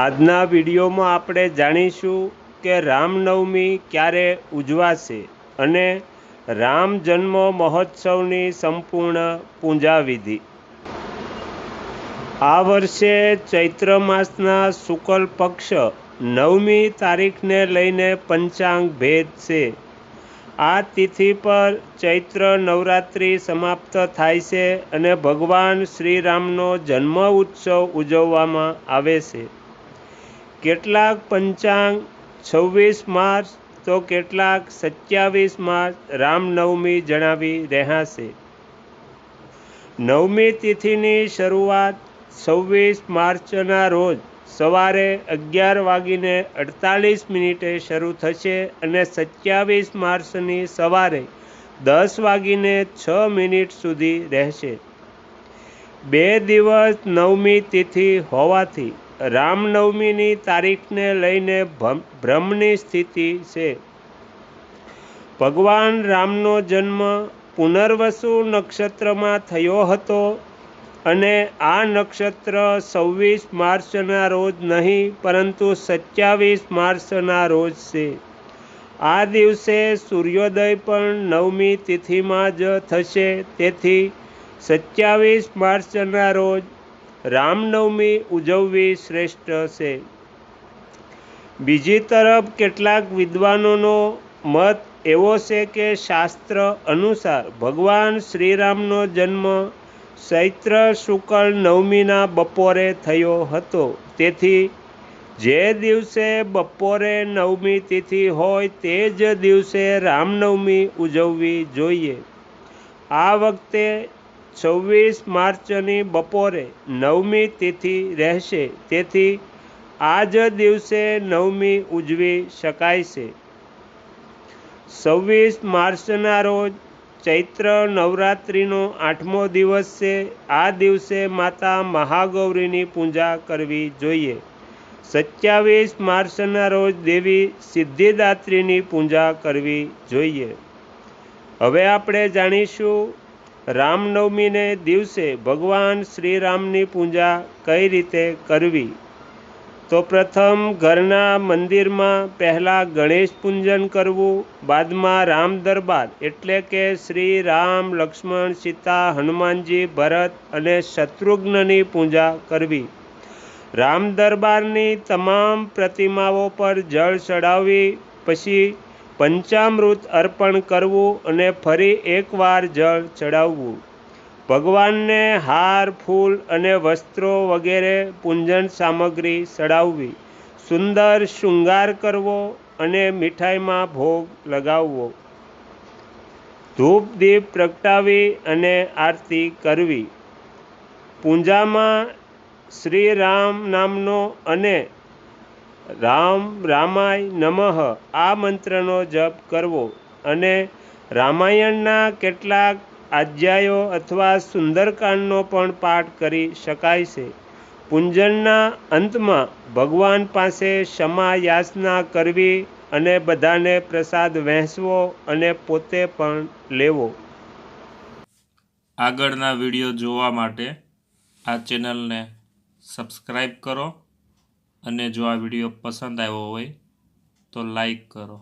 આજના વિડીયોમાં આપણે જાણીશું કે રામનવમી ક્યારે ઉજવાશે અને રામ જન્મ મહોત્સવની સંપૂર્ણ પૂજાવિધિ। આ વર્ષે ચૈત્ર માસના શુક્લ પક્ષ 9મી તારીખને લઈને પંચાંગ ભેદ છે। આ તિથિ પર ચૈત્ર નવરાત્રિ સમાપ્ત થાય છે અને ભગવાન શ્રીરામનો જન્મ ઉત્સવ ઉજવવામાં આવે છે। કેટલાક પંચાંગ 26 માર્ચ તો કેટલાક 27 માર્ચ રામનવમી જણાવી રહ્યા છે। 9મી તિથિની શરૂઆત 26 માર્ચના રોજ સવારે 11:48 શરૂ થશે અને 27 માર્ચની સવારે 10:06 સુધી રહેશે। 2 દિવસ 9મી તિથિ હોવાથી રામનવમીની તારીખને લઈને ભ્રમની સ્થિતિ છે। ભગવાન રામનો જન્મ પુનર્વસુ નક્ષત્રમાં થયો હતો અને આ નક્ષત્ર 26 માર્ચના રોજ નહીં પરંતુ 27 માર્ચના રોજ છે। આ દિવસે સૂર્યોદય પણ 9મી તિથિમાં જ થશે, તેથી 27 માર્ચના રોજ રામનવમી ઉજવવી શ્રેષ્ઠ છે। બીજી તરફ કેટલાક વિદ્વાનોનો મત એવો છે કે શાસ્ત્ર અનુસાર ભગવાન શ્રીરામનો જન્મ ચૈત્ર શુક્લ 9મીના બપોરે થયો હતો, તેથી જે દિવસે બપોરે 9મી તિથિ હોય તે જ દિવસે રામનવમી ઉજવવી જોઈએ। આ વખતે 26 માર્ચની બપોરે 9મી તિથિ રહેશે, તેથી આ જ દિવસે 9મી ઉજવી શકાય છે। 26 માર્ચના રોજ ચૈત્ર નવરાત્રિનો 8મો દિવસ છે। આ દિવસે માતા મહાગૌરીની પૂજા કરવી જોઈએ। 27 માર્ચના રોજ દેવી સિદ્ધિદાત્રીની પૂજા કરવી જોઈએ। હવે આપણે જાણીશું રામનવમીને દિવસે ભગવાન શ્રીરામની પૂજા કઈ રીતે કરવી। તો પ્રથમ ઘરના મંદિરમાં પહેલાં ગણેશ પૂજન કરવું, બાદમાં રામ દરબાર એટલે કે શ્રી રામ, લક્ષ્મણ, સીતા, હનુમાનજી, ભરત અને શત્રુઘ્નની પૂજા કરવી। રામ દરબારની તમામ પ્રતિમાઓ પર જળ ચડાવી પછી પંચામૃત અર્પણ કરવું અને ફરી એકવાર જળ ચડાવવું। ભગવાનને હાર, ફૂલ અને વસ્ત્રો વગેરે પૂજન સામગ્રી ચડાવવી, સુંદર શૃંગાર કરવો અને મીઠાઈમાં ભોગ લગાવવો, ધૂપ દીપ પ્રગટાવી અને આરતી કરવી। પૂજામાં શ્રી રામ નામનો અને રામ રામાય નમઃ આ મંત્રનો જપ કરવો અને રામાયણના કેટલાક અધ્યાયો અથવા સુંદરકાંડનો પણ પાઠ કરી શકાય છે। પૂજનના અંતમાં ભગવાન પાસે ક્ષમા યાચના કરવી અને બધાને પ્રસાદ વહેંચવો અને પોતે પણ લેવો। આગળના વિડીયો જોવા માટે આ ચેનલને સબસ્ક્રાઈબ કરો અને જો આ વિડીયો પસંદ આવ્યો હોય તો લાઈક કરો।